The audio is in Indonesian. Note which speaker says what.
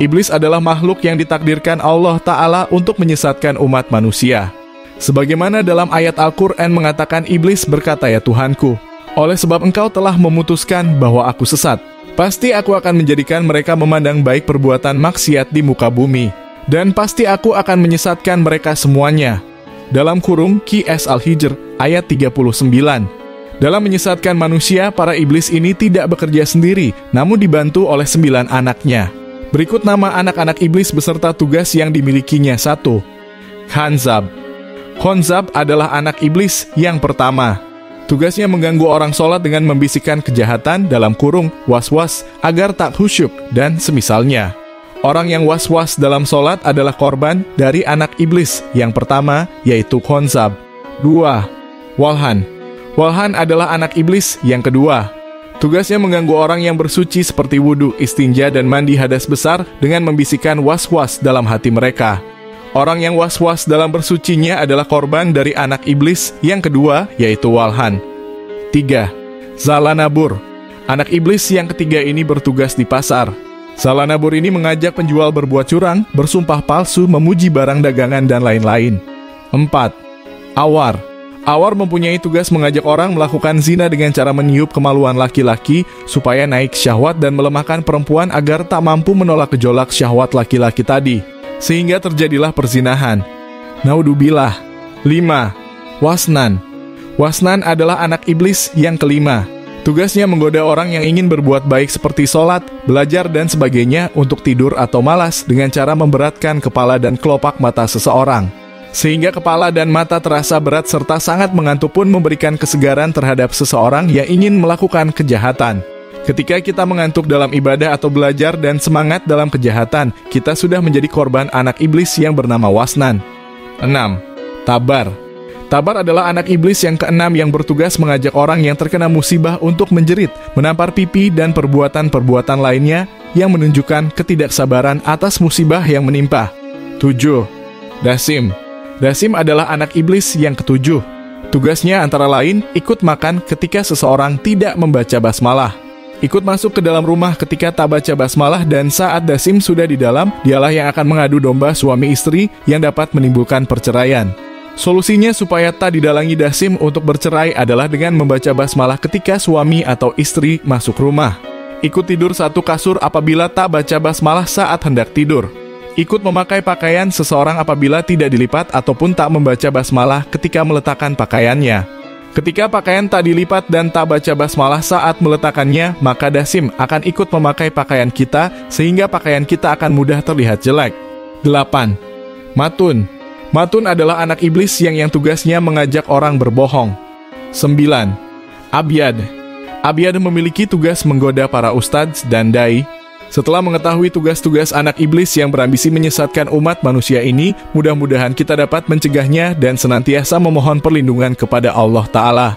Speaker 1: Iblis adalah makhluk yang ditakdirkan Allah Ta'ala untuk menyesatkan umat manusia. Sebagaimana dalam ayat Al-Quran mengatakan, iblis berkata, "Ya Tuhanku, oleh sebab engkau telah memutuskan bahwa aku sesat, pasti aku akan menjadikan mereka memandang baik perbuatan maksiat di muka bumi, dan pasti aku akan menyesatkan mereka semuanya." Dalam kurung Qs Al-Hijr ayat 39. Dalam menyesatkan manusia, para iblis ini tidak bekerja sendiri, namun dibantu oleh 9 anaknya. Berikut nama anak-anak iblis beserta tugas yang dimilikinya. 1. Khanzab. Khanzab adalah anak iblis yang pertama. Tugasnya mengganggu orang sholat dengan membisikkan kejahatan dalam kurung was-was agar tak khusyuk dan semisalnya. Orang yang was-was dalam sholat adalah korban dari anak iblis yang pertama, yaitu Khanzab. 2. Walhan. Walhan adalah anak iblis yang kedua. Tugasnya mengganggu orang yang bersuci seperti wudhu, istinja, dan mandi hadas besar dengan membisikkan was-was dalam hati mereka. Orang yang was-was dalam bersucinya adalah korban dari anak iblis yang kedua, yaitu Walhan. 3. Zalanabur. Anak iblis yang ketiga ini bertugas di pasar. Zalanabur ini mengajak penjual berbuat curang, bersumpah palsu, memuji barang dagangan, dan lain-lain. 4. Awar. Awar mempunyai tugas mengajak orang melakukan zina dengan cara meniup kemaluan laki-laki supaya naik syahwat dan melemahkan perempuan agar tak mampu menolak gejolak syahwat laki-laki tadi, sehingga terjadilah perzinahan. Naudzubillah. 5. Wasnan. Wasnan adalah anak iblis yang kelima. Tugasnya menggoda orang yang ingin berbuat baik seperti sholat, belajar, dan sebagainya untuk tidur atau malas dengan cara memberatkan kepala dan kelopak mata seseorang, sehingga kepala dan mata terasa berat serta sangat mengantuk pun memberikan kesegaran terhadap seseorang yang ingin melakukan kejahatan. Ketika kita mengantuk dalam ibadah atau belajar dan semangat dalam kejahatan, kita sudah menjadi korban anak iblis yang bernama Wasnan. 6. Tabar. Tabar adalah anak iblis yang keenam yang bertugas mengajak orang yang terkena musibah untuk menjerit, menampar pipi, dan perbuatan-perbuatan lainnya yang menunjukkan ketidaksabaran atas musibah yang menimpa. 7. Dasim. Dasim adalah anak iblis yang ketujuh. Tugasnya antara lain ikut makan ketika seseorang tidak membaca basmalah, ikut masuk ke dalam rumah ketika tak baca basmalah, dan saat Dasim sudah di dalam, dialah yang akan mengadu domba suami istri yang dapat menimbulkan perceraian. Solusinya supaya tak didalangi Dasim untuk bercerai adalah dengan membaca basmalah ketika suami atau istri masuk rumah. Ikut tidur satu kasur apabila tak baca basmalah saat hendak tidur. Ikut memakai pakaian seseorang apabila tidak dilipat ataupun tak membaca basmalah ketika meletakkan pakaiannya. Ketika pakaian tak dilipat dan tak baca basmalah saat meletakkannya, maka Dasim akan ikut memakai pakaian kita sehingga pakaian kita akan mudah terlihat jelek. 8. Matun. Matun adalah anak iblis yang tugasnya mengajak orang berbohong. 9. Abyad. Abyad memiliki tugas menggoda para ustadz dan dai. Setelah mengetahui tugas-tugas anak iblis yang berambisi menyesatkan umat manusia ini, mudah-mudahan kita dapat mencegahnya dan senantiasa memohon perlindungan kepada Allah Ta'ala.